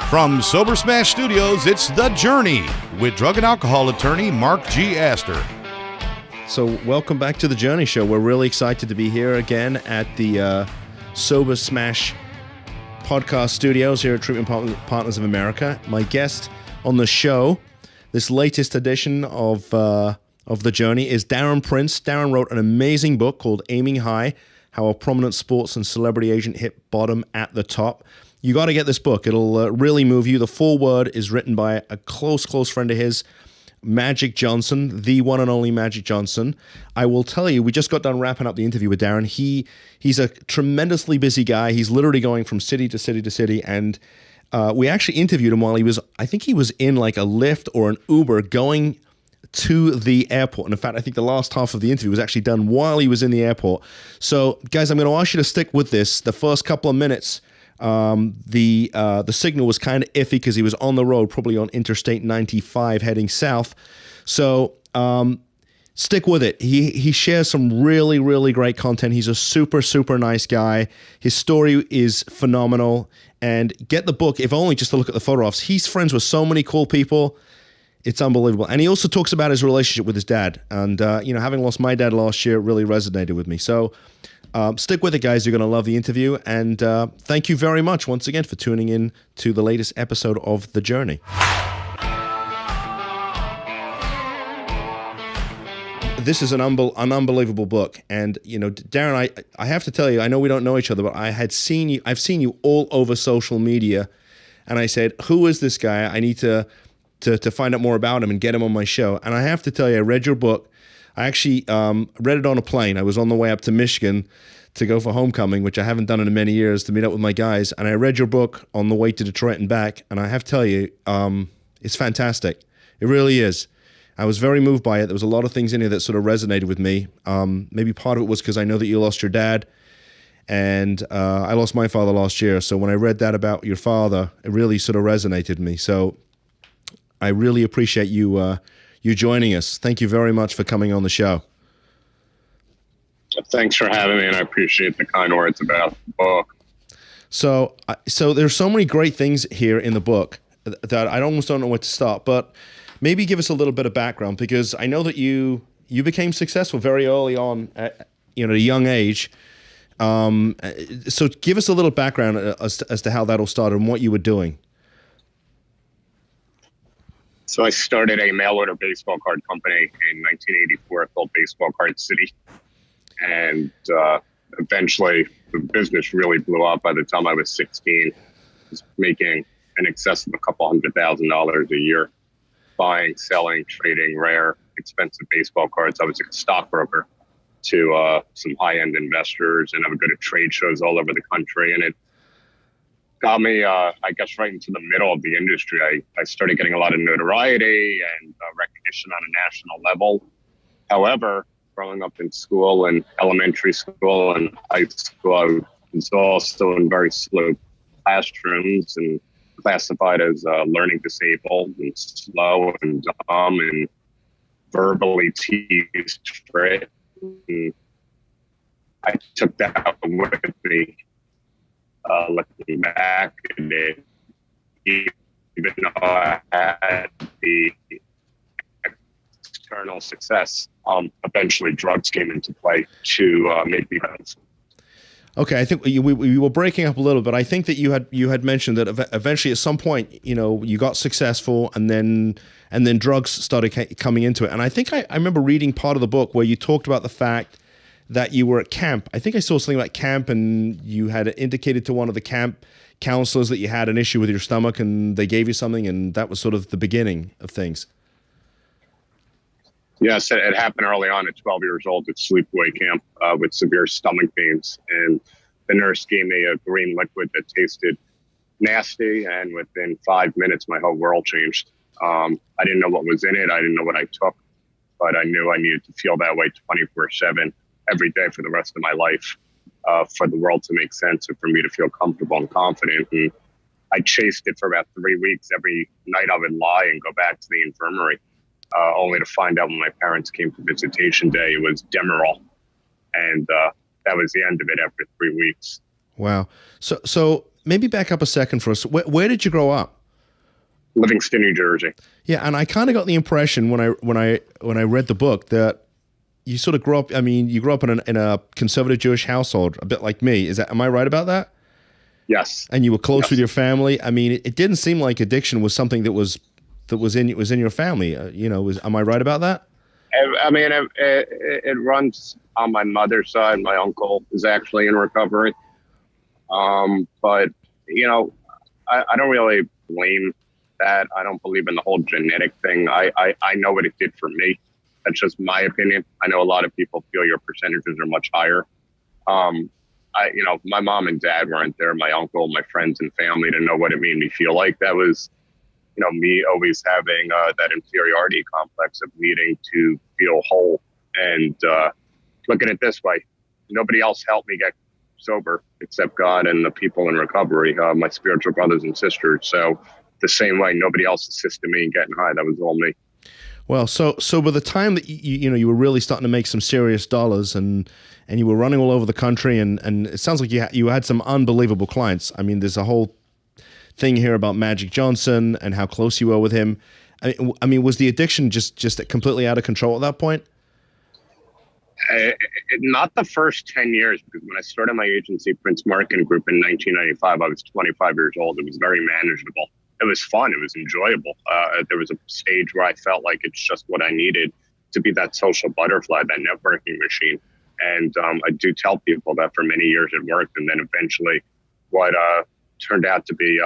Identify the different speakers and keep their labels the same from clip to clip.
Speaker 1: From Sober Smash Studios, it's The Journey with drug and alcohol attorney Mark G. Astor.
Speaker 2: So welcome back to The Journey Show. We're really excited to be here again at the Sober Smash podcast studios here at Treatment Partners of America. My guest on the show, this latest edition of The Journey, is Darren Prince. Darren wrote an amazing book called Aiming High, How a Prominent Sports and Celebrity Agent Hit Bottom at the Top. You got to get this book. It'll really move you. The foreword is written by a close friend of his, Magic Johnson, the one and only Magic Johnson. I will tell you, we just got done wrapping up the interview with Darren. He's a tremendously busy guy. He's literally going from city to city to city. And we actually interviewed him while I think he was in like a Lyft or an Uber going to the airport. And in fact, I think the last half of the interview was actually done while he was in the airport. So guys, I'm going to ask you to stick with this. The first couple of minutes, the signal was kind of iffy because he was on the road, probably on Interstate 95 heading south. So stick with it. He shares some really, really great content. He's a super nice guy. His story is phenomenal. And get the book, if only just to look at the photographs. He's friends with so many cool people. It's unbelievable. And he also talks about his relationship with his dad. And, having lost my dad last year, it really resonated with me. So stick with it, guys. You're going to love the interview. And thank you very much once again for tuning in to the latest episode of The Journey. This is an unbelievable book. And, Darren, I have to tell you, I know we don't know each other, but I've seen you all over social media. And I said, who is this guy? I need to find out more about him and get him on my show. And I have to tell you, I read your book. I actually read it on a plane. I was on the way up to Michigan to go for homecoming, which I haven't done in many years, to meet up with my guys. And I read your book on the way to Detroit and back. And I have to tell you, it's fantastic. It really is. I was very moved by it. There was a lot of things in here that sort of resonated with me. Maybe part of it was because I know that you lost your dad. And I lost my father last year. So when I read that about your father, it really sort of resonated with me. So I really appreciate you joining us. Thank you very much for coming on the show.
Speaker 3: Thanks for having me, and I appreciate the kind words about the book.
Speaker 2: So there's so many great things here in the book that I almost don't know where to start, but maybe give us a little bit of background, because I know that you became successful very early on at a young age. So give us a little background as to how that all started and what you were doing.
Speaker 3: So I started a mail-order baseball card company in 1984 called Baseball Card City. And eventually the business really blew up. By the time I was 16, I was making in excess of $200,000 a year, buying, selling, trading rare, expensive baseball cards. I was a stockbroker to some high-end investors, and I would go to trade shows all over the country. And it got me, I guess, right into the middle of the industry. I started getting a lot of notoriety and recognition on a national level. However, growing up in school and elementary school and high school, I was also in very slow classrooms and classified as learning disabled and slow and dumb and verbally teased for it. And I took that with me. Looking back at it, even though I had the external success, eventually drugs came into play to make me friends.
Speaker 2: Okay, I think we were breaking up a little bit. I think that you had mentioned that eventually at some point, you got successful, and then drugs started coming into it. And I think I remember reading part of the book where you talked about the fact that you were at camp. I think I saw something about camp, and you had indicated to one of the camp counselors that you had an issue with your stomach, and they gave you something, and that was sort of the beginning of things.
Speaker 3: Yes, it happened early on at 12 years old at sleepaway camp with severe stomach pains. And the nurse gave me a green liquid that tasted nasty, and within 5 minutes, my whole world changed. I didn't know what was in it. I didn't know what I took, but I knew I needed to feel that way 24/7. Every day for the rest of my life, for the world to make sense and for me to feel comfortable and confident. And I chased it for about 3 weeks. Every night I would lie and go back to the infirmary, only to find out when my parents came for visitation day, it was Demerol. And that was the end of it after 3 weeks.
Speaker 2: Wow. So maybe back up a second for us. Where did you grow up?
Speaker 3: Livingston, New Jersey.
Speaker 2: Yeah, and I kind of got the impression when I read the book that you sort of grew up. I mean, you grew up in a conservative Jewish household, a bit like me. Am I right about that?
Speaker 3: Yes.
Speaker 2: And you were close
Speaker 3: Yes.
Speaker 2: with your family. I mean, it didn't seem like addiction was something that was in your family. Am I right about that?
Speaker 3: I mean, it runs on my mother's side. My uncle is actually in recovery. But, I don't really blame that. I don't believe in the whole genetic thing. I know what it did for me. That's just my opinion. I know a lot of people feel your percentages are much higher. My mom and dad weren't there. My uncle, my friends and family to know what it made me feel like. That was, me always having that inferiority complex of needing to feel whole. And look at it this way. Nobody else helped me get sober except God and the people in recovery, my spiritual brothers and sisters. So the same way, nobody else assisted me in getting high. That was all me.
Speaker 2: Well, so by the time that you were really starting to make some serious dollars and you were running all over the country and it sounds like you had some unbelievable clients. I mean, there's a whole thing here about Magic Johnson and how close you were with him. I mean, was the addiction just completely out of control at that point?
Speaker 3: Not the first 10 years, because when I started my agency, Prince Marketing Group, in 1995, I was 25 years old. It was very manageable. It was fun. It was enjoyable. There was a stage where I felt like it's just what I needed to be that social butterfly, that networking machine. And I do tell people that for many years it worked. And then eventually what turned out to be,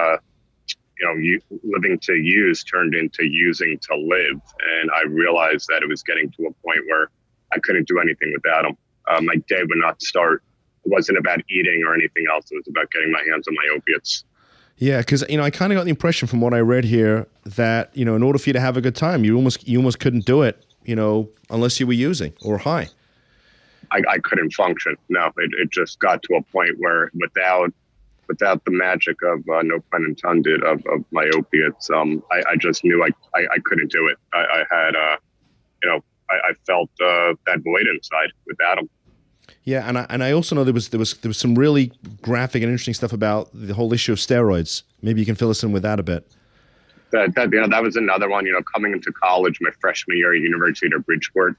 Speaker 3: living to use turned into using to live. And I realized that it was getting to a point where I couldn't do anything without them. My day would not start. It wasn't about eating or anything else. It was about getting my hands on my opiates.
Speaker 2: Yeah, because I kind of got the impression from what I read here that in order for you to have a good time, you almost couldn't do it, unless you were using or high.
Speaker 3: I couldn't function. No, it just got to a point where without the magic of no pun intended of my opiates, I just knew I couldn't do it. I had I felt that void inside without them.
Speaker 2: Yeah, and I also know there was some really graphic and interesting stuff about the whole issue of steroids. Maybe you can fill us in with that a bit.
Speaker 3: That was another one. Coming into college, my freshman year at University of Bridgeport,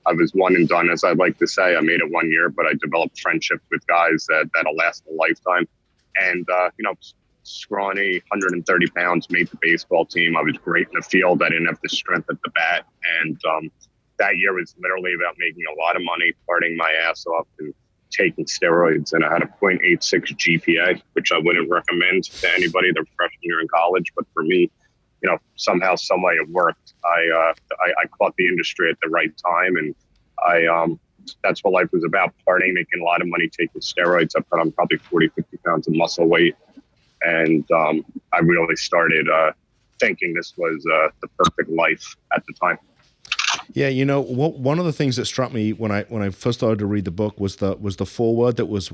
Speaker 3: I was one and done, as I'd like to say. I made it 1 year, but I developed friendships with guys that'll last a lifetime. And scrawny, 130 pounds, made the baseball team. I was great in the field. I didn't have the strength at the bat, and that year was literally about making a lot of money, partying my ass off and taking steroids. And I had a .86 GPA, which I wouldn't recommend to anybody their freshman year in college. But for me, somehow, some way it worked. I caught the industry at the right time. And that's what life was about, partying, making a lot of money, taking steroids. I put on probably 40, 50 pounds of muscle weight. And I really started thinking this was the perfect life at the time.
Speaker 2: Yeah, one of the things that struck me when I first started to read the book was the foreword that was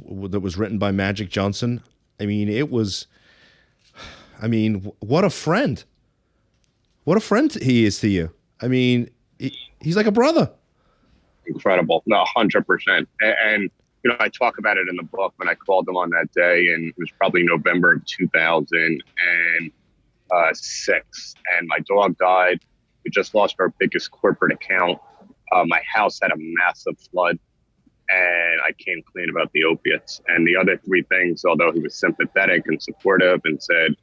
Speaker 2: written by Magic Johnson. I mean, what a friend! What a friend he is to you. I mean, he's like a brother.
Speaker 3: Incredible, no, 100%. And I talk about it in the book when I called him on that day, and it was probably November of 2006, and my dog died. We just lost our biggest corporate account. My house had a massive flood, and I came clean about the opiates. And the other three things, although he was sympathetic and supportive and said,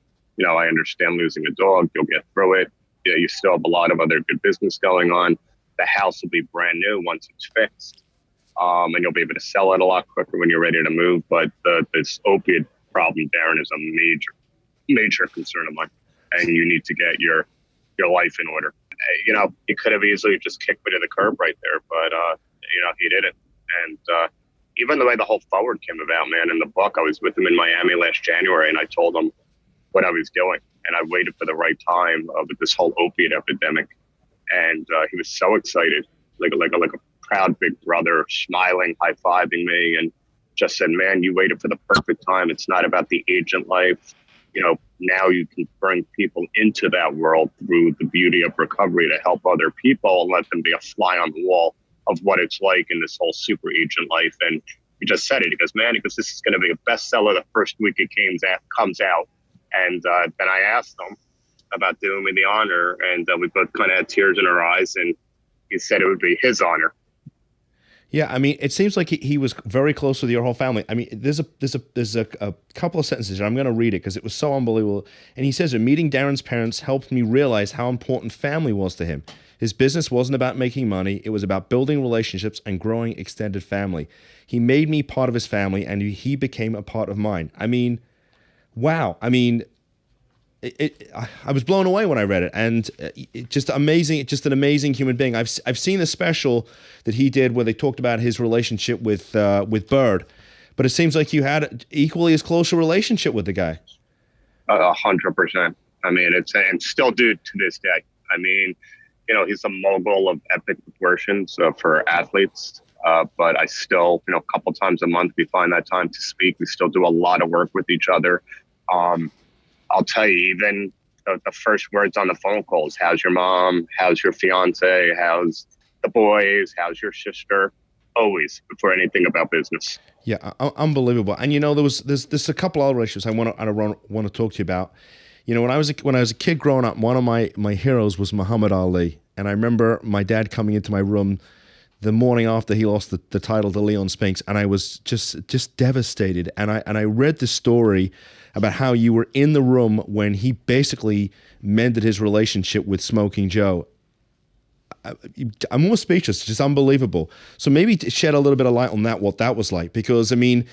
Speaker 3: I understand losing a dog, you'll get through it. Yeah, you still have a lot of other good business going on. The house will be brand new once it's fixed, and you'll be able to sell it a lot quicker when you're ready to move. But this opiate problem, Darren, is a major, major concern of mine, and you need to get your life in order. He could have easily just kicked me to the curb right there, but, he didn't. And even the way the whole forward came about, man, in the book, I was with him in Miami last January, and I told him what I was doing. And I waited for the right time with this whole opiate epidemic. And he was so excited, like a proud big brother, smiling, high-fiving me, and just said, man, you waited for the perfect time. It's not about the agent life. Now you can bring people into that world through the beauty of recovery to help other people and let them be a fly on the wall of what it's like in this whole super agent life. And he just said it. He goes, man, this is going to be a bestseller the first week it comes out. And then I asked him, about doing me the honor, and we both kind of had tears in our eyes, and he said it would be his honor.
Speaker 2: Yeah, I mean, it seems like he was very close with your whole family. I mean, there's a couple of sentences, and I'm going to read it because it was so unbelievable. And he says, meeting Darren's parents helped me realize how important family was to him. His business wasn't about making money. It was about building relationships and growing extended family. He made me part of his family, and he became a part of mine. I mean, wow. I mean, I was blown away when I read it, and just amazing, just an amazing human being. I've seen the special that he did where they talked about his relationship with Bird, but it seems like you had equally as close a relationship with the guy.
Speaker 3: 100%. I mean, and still do to this day. I mean, he's a mogul of epic proportions for athletes. But I still, a couple times a month, we find that time to speak. We still do a lot of work with each other. I'll tell you, even the first words on the phone calls, how's your mom? How's your fiance? How's the boys? How's your sister? Always before anything about business.
Speaker 2: Yeah, unbelievable. And there's a couple other issues I want to talk to you about. When I was a kid growing up, one of my heroes was Muhammad Ali, and I remember my dad coming into my room the morning after he lost the title to Leon Spinks, and I was just devastated. And I read the story about how you were in the room when he basically mended his relationship with Smoking Joe. I'm almost speechless, just unbelievable. So maybe shed a little bit of light on that, what that was like, because I mean,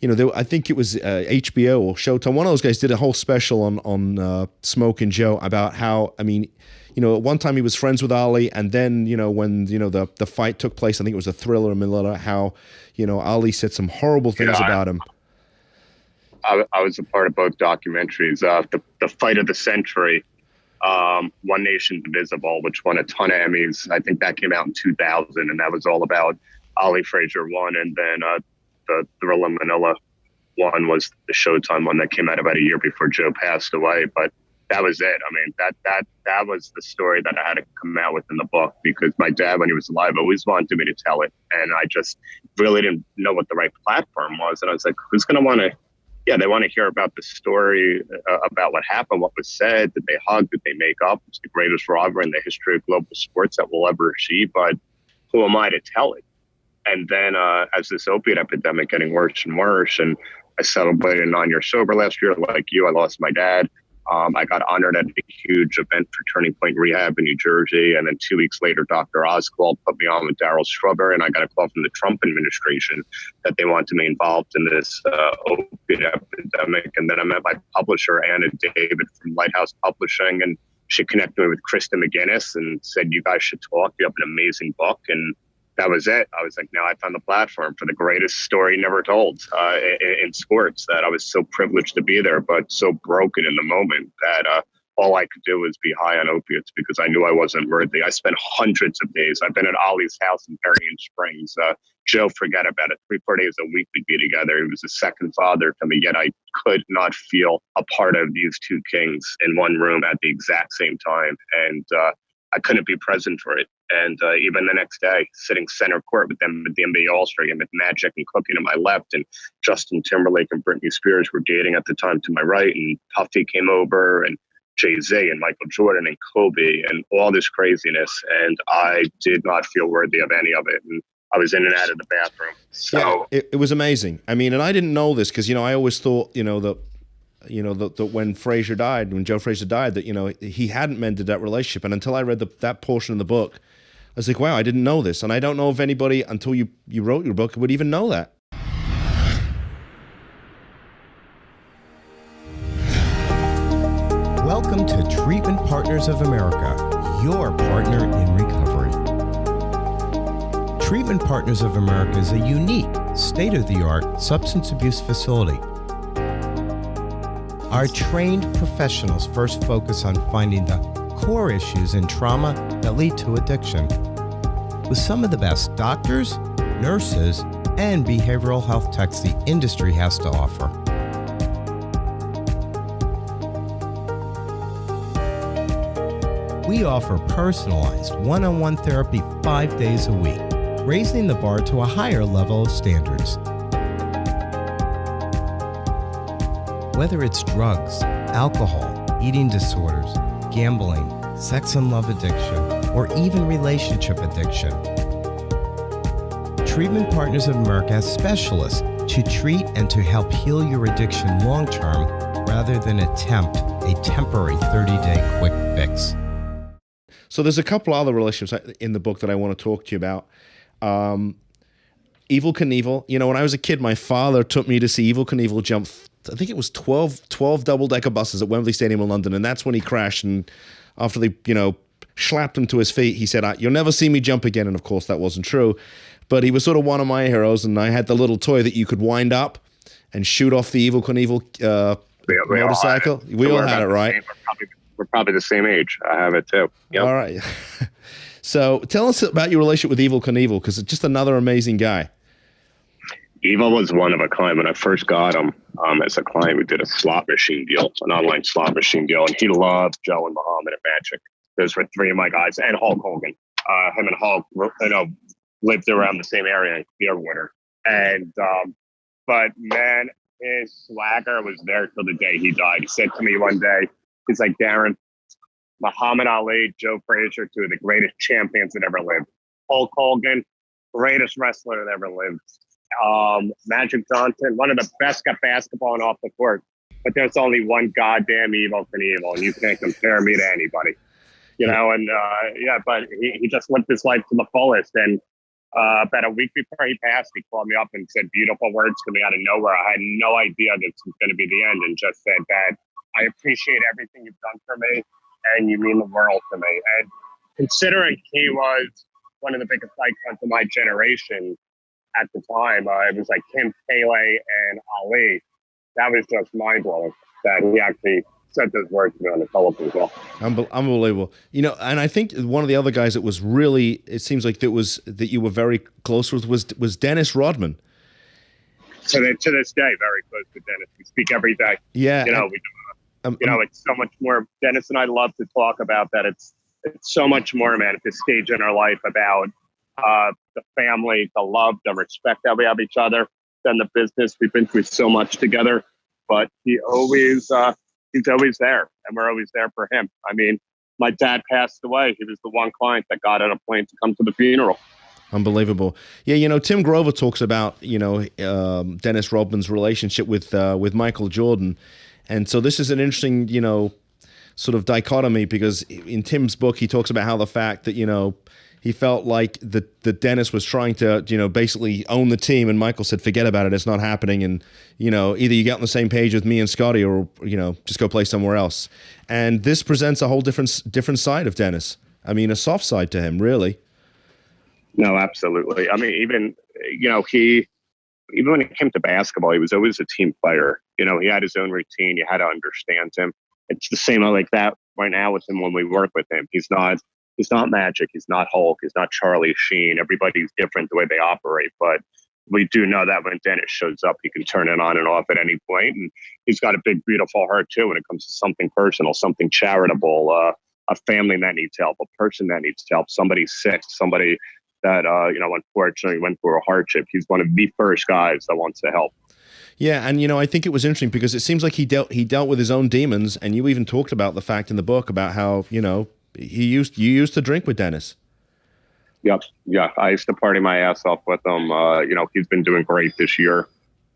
Speaker 2: I think it was HBO or Showtime. One of those guys did a whole special on Smoking Joe about how, I mean, at one time he was friends with Ali, and then, when, the fight took place, I think it was a Thriller in Manila, how, Ali said some horrible things about him.
Speaker 3: I was a part of both documentaries. The Fight of the Century, One Nation Divisible, which won a ton of Emmys. I think that came out in 2000, and that was all about Ali Frazier one, and then the Thriller in Manila one was the Showtime one that came out about a year before Joe passed away. But that was it. I mean, that was the story that I had to come out with in the book, because my dad, when he was alive, always wanted me to tell it. And I just really didn't know what the right platform was. And I was like, who's going to want to, they want to hear about the story, about what happened, what was said, did they hug, did they make up? It's the greatest rivalry in the history of global sports that we'll ever achieve. But who am I to tell it? And then as this opiate epidemic getting worse and worse, and I celebrated 9 years sober last year, like you, I lost my dad. I got honored at a huge event for Turning Point Rehab in New Jersey. And then 2 weeks later, Dr. Oz called, put me on with Darryl Strubber, and I got a call from the Trump administration that they wanted me involved in this opiate epidemic. And then I met my publisher, Anna David from Lighthouse Publishing, and she connected me with Krista McGinnis and said, you guys should talk. You have an amazing book. And that was it. I was like, now I found the platform for the greatest story never told in sports, that I was so privileged to be there, but so broken in the moment that all I could do was be high on opiates because I knew I wasn't worthy. I spent hundreds of days. I've been at Ollie's house in Darien Springs. Joe, forget about it. 3-4 days a week we'd be together. He was a second father to me, yet I could not feel a part of these two kings in one room at the exact same time. And I couldn't be present for it. And even the next day, sitting center court with them at the NBA All-Star game with Magic and Cookie to my left, and Justin Timberlake and Britney Spears were dating at the time to my right, and Puffy came over, and Jay-Z and Michael Jordan and Kobe and all this craziness. And I did not feel worthy of any of it. And I was in and out of the bathroom. So
Speaker 2: yeah, it was amazing. I mean, and I didn't know this because, I always thought, that when Joe Frazier died, that, he hadn't mended that relationship. And until I read that portion of the book, I was like, wow, I didn't know this. And I don't know if anybody, until you wrote your book, would even know that.
Speaker 4: Welcome to Treatment Partners of America, your partner in recovery. Treatment Partners of America is a unique, state-of-the-art substance abuse facility. Our trained professionals first focus on finding the core issues in trauma that lead to addiction, with some of the best doctors, nurses, and behavioral health techs the industry has to offer. We offer personalized one-on-one therapy 5 days a week, raising the bar to a higher level of standards. Whether it's drugs, alcohol, eating disorders, gambling, sex and love addiction, or even relationship addiction. Treatment Partners of America has specialists to treat and to help heal your addiction long-term rather than attempt a temporary 30-day quick fix.
Speaker 2: So there's a couple other relationships in the book that I want to talk to you about. Evel Knievel. You know, when I was a kid, my father took me to see Evel Knievel jump, I think it was 12 double-decker buses at Wembley Stadium in London, and that's when he crashed. And after they, slapped him to his feet, he said, "You'll never see me jump again." And of course, that wasn't true. But he was sort of one of my heroes, and I had the little toy that you could wind up and shoot off the Evel Knievel motorcycle. We all had it, right?
Speaker 3: We're probably the same age. I have it too. Yep.
Speaker 2: All right. So tell us about your relationship with Evel Knievel, because it's just another amazing guy.
Speaker 3: Evel was one of a kind. When I first got him as a client, we did a slot machine deal, an online slot machine deal, and he loved Joe and Muhammad and Magic. Those were three of my guys, and Hulk Hogan. Him and Hulk, lived around the same area, beer winner. And but man, his swagger was there till the day he died. He said to me one day, he's like, "Darren, Muhammad Ali, Joe Frazier, two of the greatest champions that ever lived. Hulk Hogan, greatest wrestler that ever lived. Magic Johnson, one of the best at basketball and off the court. But there's only one goddamn Evel Knievel, and you can't compare me to anybody." But he just lived his life to the fullest. And about a week before he passed, he called me up and said beautiful words to me out of nowhere. I had no idea this was going to be the end, and just said that I appreciate everything you've done for me, and you mean the world to me. And considering he was one of the biggest icons of my generation at the time, it was like him, Pele, and Ali. That was just mind-blowing that he actually said those words to me on the telephone as well.
Speaker 2: Unbelievable. And I think one of the other guys that was really, it seems like that you were very close with was Dennis Rodman.
Speaker 3: So to this day, very close to Dennis. We speak every day.
Speaker 2: Yeah.
Speaker 3: It's so much more. Dennis and I love to talk about that. It's so much more, man, at this stage in our life about the family, the love, the respect that we have each other, than the business. We've been through so much together, but he's always there, and we're always there for him. I mean, my dad passed away. He was the one client that got on a plane to come to the funeral.
Speaker 2: Unbelievable. Yeah, Tim Grover talks about, Dennis Rodman's relationship with Michael Jordan. And so this is an interesting, sort of dichotomy, because in Tim's book, he talks about how the fact that, he felt like that Dennis was trying to, basically own the team, and Michael said, "Forget about it, it's not happening." And, either you get on the same page with me and Scotty, or, just go play somewhere else. And this presents a whole different side of Dennis. I mean, a soft side to him, really.
Speaker 3: No, absolutely. I mean, even when it came to basketball, he was always a team player. He had his own routine. You had to understand him. It's the same like that right now with him when we work with him. He's not Magic. He's not Hulk. He's not Charlie Sheen. Everybody's different the way they operate. But we do know that when Dennis shows up, he can turn it on and off at any point. And he's got a big, beautiful heart, too, when it comes to something personal, something charitable, a family that needs help, a person that needs help, somebody sick, somebody that, unfortunately went through a hardship. He's one of the first guys that wants to help.
Speaker 2: Yeah, and I think it was interesting because it seems like he dealt with his own demons, and you even talked about the fact in the book about how, you used to drink with Dennis.
Speaker 3: Yep. Yeah. I used to party my ass off with him. He's been doing great this year.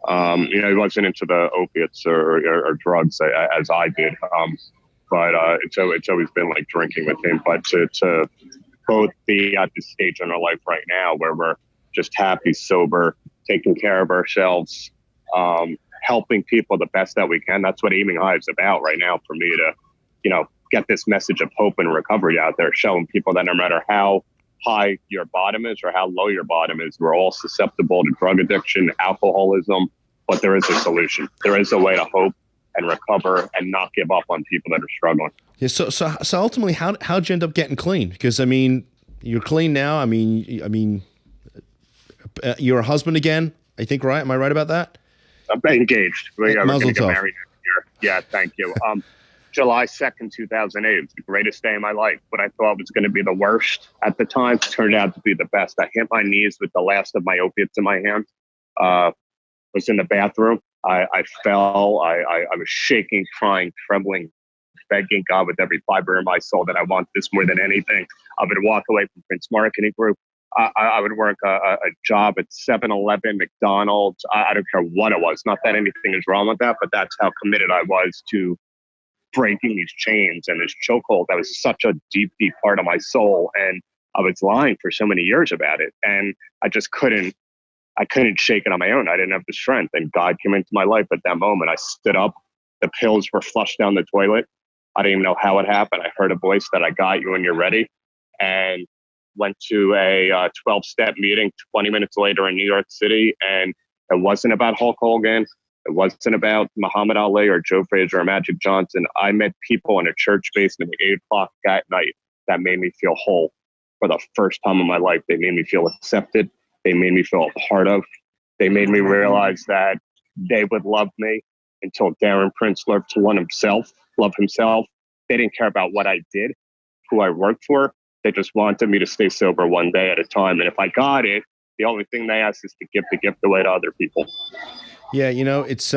Speaker 3: He wasn't into the opiates or drugs as I did. But it's always been like drinking with him. But to both be at this stage in our life right now where we're just happy, sober, taking care of ourselves, helping people the best that we can. That's what Aiming High is about right now for me to, get this message of hope and recovery out there, showing people that no matter how high your bottom is or how low your bottom is, we're all susceptible to drug addiction, alcoholism, but there is a solution. There is a way to hope and recover and not give up on people that are struggling.
Speaker 2: Yeah. So ultimately, how'd you end up getting clean? Because you're clean now. You're a husband again, I think, right? Am I right about that?
Speaker 3: I'm engaged. We're going to get married next year. Yeah. Thank you. July 2nd, 2008. It was the greatest day of my life. What I thought was going to be the worst at the time turned out to be the best. I hit my knees with the last of my opiates in my hand. Was in the bathroom. I fell. I was shaking, crying, trembling, begging God with every fiber in my soul that I want this more than anything. I would walk away from Prince Marketing Group. I would work a job at 7-Eleven, McDonald's. I don't care what it was. Not that anything is wrong with that, but that's how committed I was to breaking these chains and this chokehold. That was such a deep, deep part of my soul. And I was lying for so many years about it. And I just couldn't shake it on my own. I didn't have the strength. And God came into my life at that moment. I stood up. The pills were flushed down the toilet. I didn't even know how it happened. I heard a voice that I got you when you're ready. And went to a 12-step meeting 20 minutes later in New York City. And it wasn't about Hulk Hogan. It wasn't about Muhammad Ali or Joe Frazier or Magic Johnson. I met people in a church basement at 8 o'clock at night that made me feel whole for the first time in my life. They made me feel accepted. They made me feel a part of. They made me realize that they would love me until Darren Prince learned to love himself. They didn't care about what I did, who I worked for. They just wanted me to stay sober one day at a time. And if I got it, the only thing they asked is to give the gift away to other people.
Speaker 2: Yeah, it's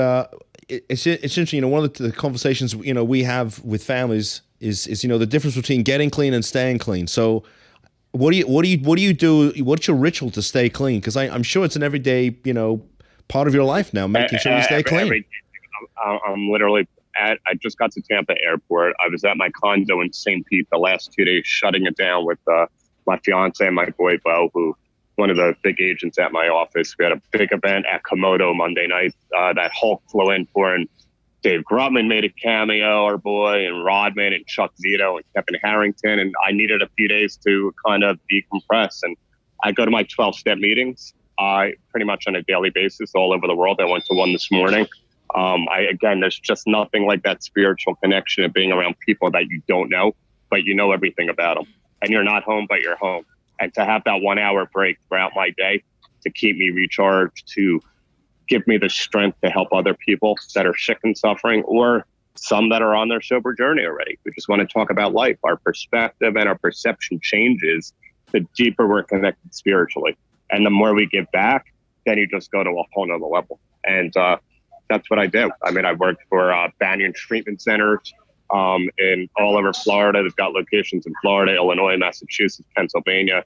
Speaker 2: interesting. One of the conversations we have with families is the difference between getting clean and staying clean. So, what do you do? What's your ritual to stay clean? Because I'm sure it's an everyday part of your life now, making sure you stay clean.
Speaker 3: I'm literally I just got to Tampa Airport. I was at my condo in St. Pete the last 2 days, shutting it down with my fiance and my boy Bo, who one of the big agents at my office. We had a big event at Komodo Monday night that Hulk flew in for, and Dave Grutman made a cameo, our boy, and Rodman and Chuck Zito and Kevin Harrington. And I needed a few days to kind of decompress. And I go to my 12-step meetings pretty much on a daily basis all over the world. I went to one this morning. Again, there's just nothing like that spiritual connection of being around people that you don't know, but you know everything about them. And you're not home, but you're home. And to have that 1 hour break throughout my day to keep me recharged, to give me the strength to help other people that are sick and suffering, or some that are on their sober journey already. We just want to talk about life. Our perspective and our perception changes the deeper we're connected spiritually. And the more we give back, then you just go to a whole nother level. And that's what I do. I mean, I worked for Banyan treatment centers in all over Florida. They've got locations in Florida, Illinois, Massachusetts, Pennsylvania,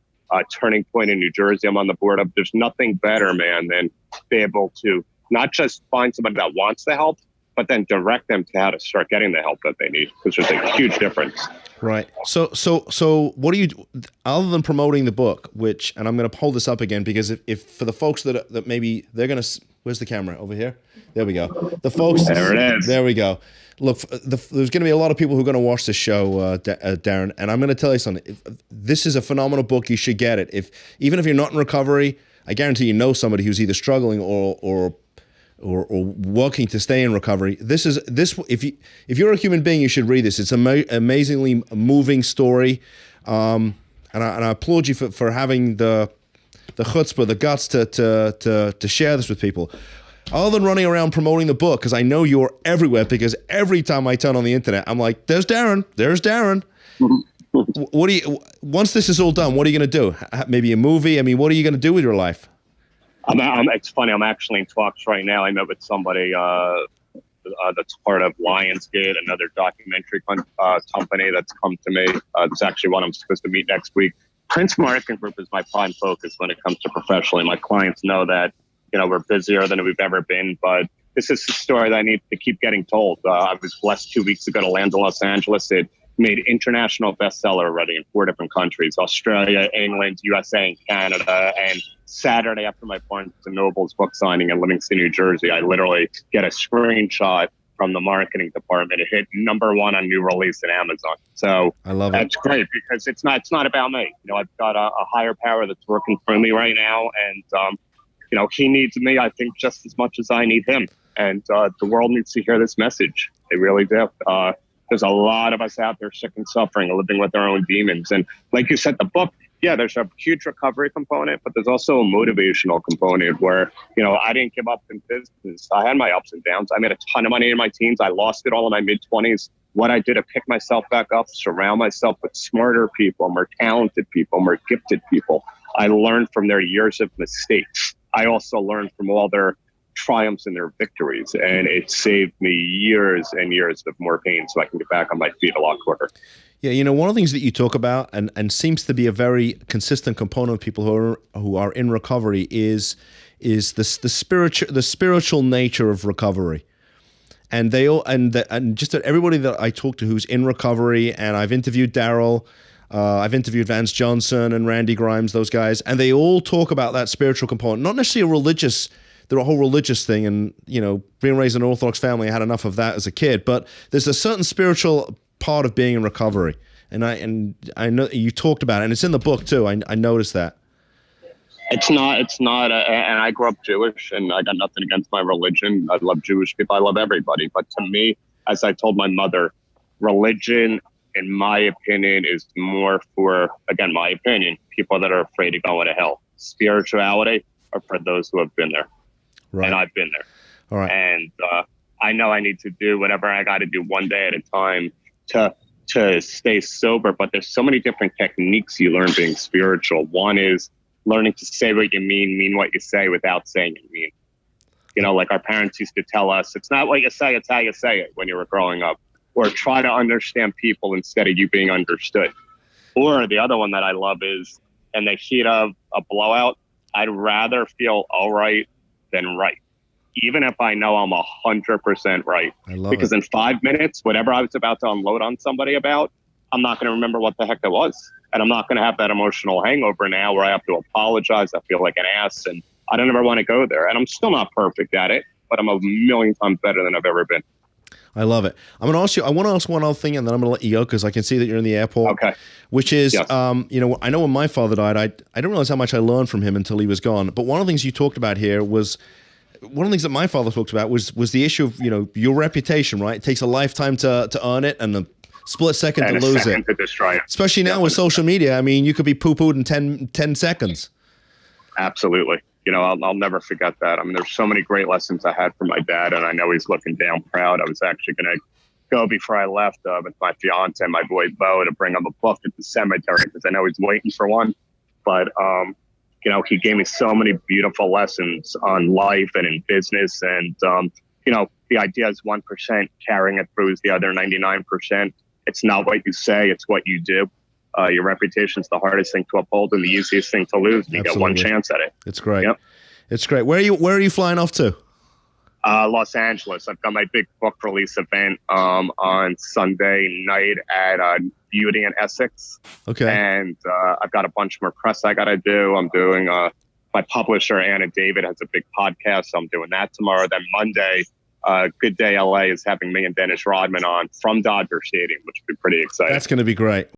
Speaker 3: Turning Point in New Jersey. I'm on the board of. There's nothing better, man, than be able to not just find somebody that wants the help, but then direct them to how to start getting the help that they need, because there's a huge difference.
Speaker 2: Right. So what do you do other than promoting the book, which, and I'm going to hold this up again, because if for the folks that maybe they're going to, where's the camera? Over here? There we go. The folks.
Speaker 3: There it is.
Speaker 2: There we go. Look, there's going to be a lot of people who are going to watch this show, Darren, and I'm going to tell you something. This is a phenomenal book. You should get it. Even if you're not in recovery, I guarantee you know somebody who's either struggling or working to stay in recovery. If you're a human being, you should read this. It's an amazingly moving story, and I applaud you for having the chutzpah, the guts to share this with people. Other than running around promoting the book, because I know you're everywhere, because every time I turn on the internet, I'm like, there's Darren. Once this is all done, what are you going to do? Maybe a movie? I mean, what are you going to do with your life?
Speaker 3: It's funny. I'm actually in talks right now. I met with somebody that's part of Lionsgate, another documentary company that's come to me. It's actually one I'm supposed to meet next week. Prince Marketing Group is my prime focus when it comes to professionally. My clients know that, we're busier than we've ever been, but this is a story that I need to keep getting told. I was blessed 2 weeks ago to land in Los Angeles. It made international bestseller already in 4 different countries: Australia, England, USA, and Canada. And Saturday, after my Barnes & Noble's book signing in Livingston, New Jersey, I literally get a screenshot from the marketing department. It hit #1 on new release in Amazon. So
Speaker 2: I love
Speaker 3: that's great, because it's not about me. I've got a higher power that's working for me right now. And, he needs me, I think, just as much as I need him. And the world needs to hear this message. They really do. There's a lot of us out there sick and suffering, living with our own demons. And like you said, the book, yeah, there's a huge recovery component, but there's also a motivational component where, I didn't give up in business. I had my ups and downs. I made a ton of money in my teens. I lost it all in my mid-20s. What I did to pick myself back up, surround myself with smarter people, more talented people, more gifted people. I learned from their years of mistakes. I also learned from all their triumphs and their victories. And it saved me years and years of morphine so I can get back on my feet a lot quicker.
Speaker 2: Yeah, one of the things that you talk about and seems to be a very consistent component of people who are in recovery is the spiritual nature of recovery. And just everybody that I talk to who's in recovery, and I've interviewed Daryl, I've interviewed Vance Johnson and Randy Grimes, those guys, and they all talk about that spiritual component, not necessarily a whole religious thing. And, being raised in an Orthodox family, I had enough of that as a kid, but there's a certain spiritual part of being in recovery. And I know you talked about it, and it's in the book too. I noticed that.
Speaker 3: It's not, and I grew up Jewish, and I got nothing against my religion. I love Jewish people. I love everybody. But to me, as I told my mother, religion, in my opinion, is more for, again, my opinion, people that are afraid of going to hell. Spirituality are for those who have been there. Right. And I've been there.
Speaker 2: All right.
Speaker 3: And I know I need to do whatever I got to do one day at a time to stay sober. But there's so many different techniques you learn being spiritual. One is learning to say what you mean what you say without saying you mean. Like our parents used to tell us, it's not what you say, it's how you say it when you were growing up. Or try to understand people instead of you being understood. Or the other one that I love is, in the heat of a blowout, I'd rather feel all right than right. Even if I know I'm 100% right. Because in 5 minutes, whatever I was about to unload on somebody about, I'm not going to remember what the heck it was. And I'm not going to have that emotional hangover now where I have to apologize. I feel like an ass, and I don't ever want to go there. And I'm still not perfect at it, but I'm a million times better than I've ever been.
Speaker 2: I love it. I want to ask one other thing, and then I'm going to let you go because I can see that you're in the airport.
Speaker 3: Okay.
Speaker 2: Which is,
Speaker 3: yes.
Speaker 2: I know when my father died, I didn't realize how much I learned from him until he was gone. But one of the things you talked about here was, one of the things that my father talked about was the issue of, your reputation, right? It takes a lifetime to earn it and a split second to lose it.
Speaker 3: To destroy it.
Speaker 2: Especially now with social media. I mean, you could be poo-pooed in 10 seconds.
Speaker 3: Absolutely. I'll never forget that. I mean, there's so many great lessons I had from my dad, and I know he's looking down proud. I was actually going to go before I left with my fiance and my boy Bo to bring him a book at the cemetery because I know he's waiting for one. But, he gave me so many beautiful lessons on life and in business. And, the idea is 1% carrying it through is the other 99%. It's not what you say, it's what you do. Your reputation is the hardest thing to uphold and the easiest thing to lose. You get one chance at it.
Speaker 2: It's great.
Speaker 3: Yep.
Speaker 2: It's great. Where are you flying off to?
Speaker 3: Los Angeles. I've got my big book release event on Sunday night at Beauty in Essex.
Speaker 2: Okay.
Speaker 3: And I've got a bunch more press I got to do. I'm doing my publisher, Anna David, has a big podcast. So I'm doing that tomorrow. Then Monday, Good Day LA is having me and Dennis Rodman on from Dodger Stadium, which would be pretty exciting.
Speaker 2: That's going to be great.